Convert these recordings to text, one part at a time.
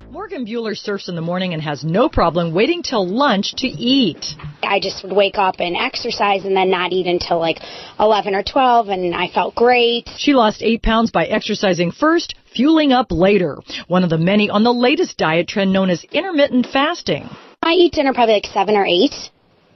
Morgan Bueller surfs in the morning and has no problem waiting till lunch to eat. I just would wake up and exercise and then not eat until like 11 or 12, and I felt great. She lost 8 pounds by exercising first, fueling up later. One of the many on the latest diet trend known as intermittent fasting. I eat dinner probably like 7 or 8.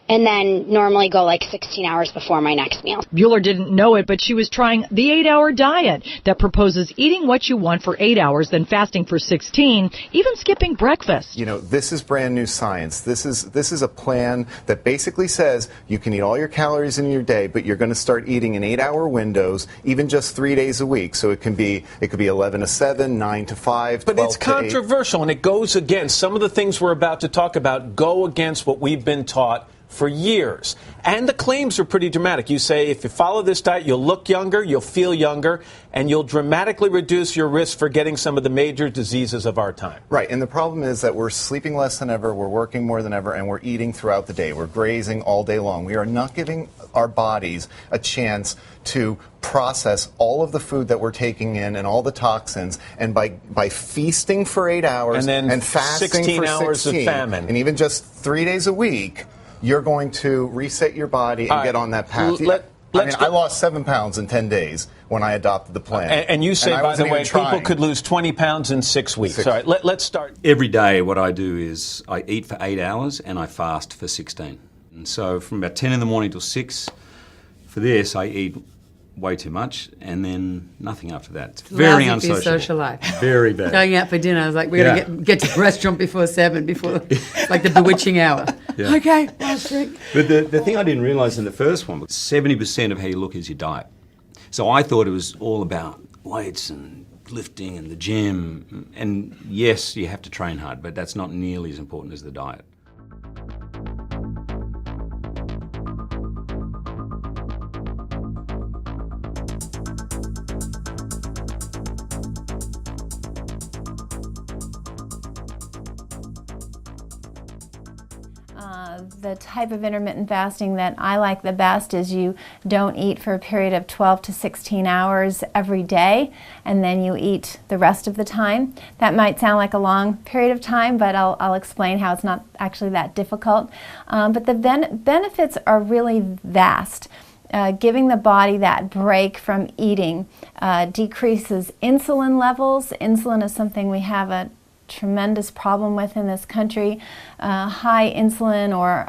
And then normally go like 16 hours before my next meal. Bueller didn't know it, but she was trying the 8-hour diet that proposes eating what you want for 8 hours, then fasting for 16, even skipping breakfast. You know, this is brand new science. This is a plan that basically says you can eat all your calories in your day, but you're going to start eating in 8-hour windows, even just 3 days a week. So it could be 11 to 7, 9 to 5, 12 But it's to 8. controversial, and it goes against some of the things we're about to talk about. Go against what we've been taught for years. And the claims are pretty dramatic. You say if you follow this diet, you'll look younger, you'll feel younger, and you'll dramatically reduce your risk for getting some of the major diseases of our time. Right, and the problem is that we're sleeping less than ever, we're working more than ever, and we're eating throughout the day. We're grazing all day long. We are not giving our bodies a chance to process all of the food that we're taking in and all the toxins, and by feasting for 8 hours and fasting 16 for hours 16, of famine, and even just 3 days a week, you're going to reset your body and get on that path. I lost 7 pounds in 10 days when I adopted the plan. And you say, by the way, people could lose 20 pounds in 6 weeks. All right, let's start. Every day what I do is I eat for 8 hours and I fast for 16. And so from about 10 in the morning till 6, for this I eat way too much, and then nothing after that. It's very unsociable. For your social life. Very bad. Going out for dinner, I was like, we're going to get to the restaurant before 7, before like the bewitching hour. Yeah. Okay, last drink. But the thing I didn't realise in the first one was 70% of how you look is your diet. So I thought it was all about weights and lifting and the gym. And yes, you have to train hard, but that's not nearly as important as the diet. The type of intermittent fasting that I like the best is you don't eat for a period of 12 to 16 hours every day, and then you eat the rest of the time. That might sound like a long period of time, but I'll explain how it's not actually that difficult. But the benefits are really vast. Giving the body that break from eating decreases insulin levels. Insulin is something we have a tremendous problem with in this country. High insulin or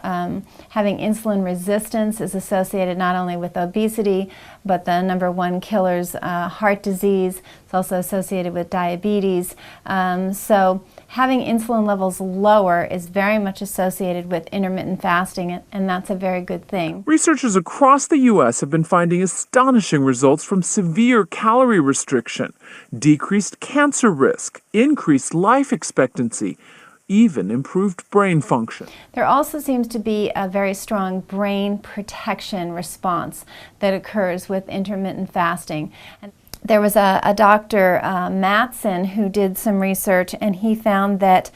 having insulin resistance is associated not only with obesity, but the #1 killers, heart disease. It's also associated with diabetes. So having insulin levels lower is very much associated with intermittent fasting, and that's a very good thing. Researchers across the U.S. have been finding astonishing results from severe calorie restriction, decreased cancer risk, increased life expectancy, even improved brain function. There also seems to be a very strong brain protection response that occurs with intermittent fasting. And there was a Dr. Mattson who did some research, and he found that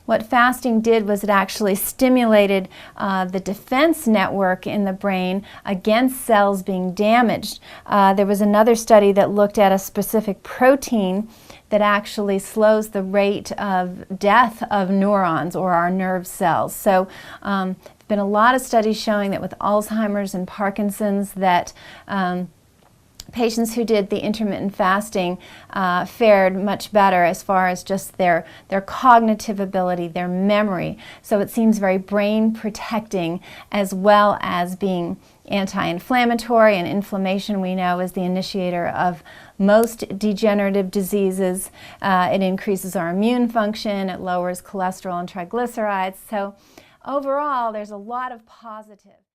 what fasting did was it actually stimulated the defense network in the brain against cells being damaged. There was another study that looked at a specific protein that actually slows the rate of death of neurons or our nerve cells. So there's been a lot of studies showing that with Alzheimer's and Parkinson's that patients who did the intermittent fasting fared much better as far as just their cognitive ability, their memory. So it seems very brain protecting as well as being anti-inflammatory, and inflammation we know is the initiator of most degenerative diseases. It increases our immune function, it lowers cholesterol and triglycerides. So overall, there's a lot of positive.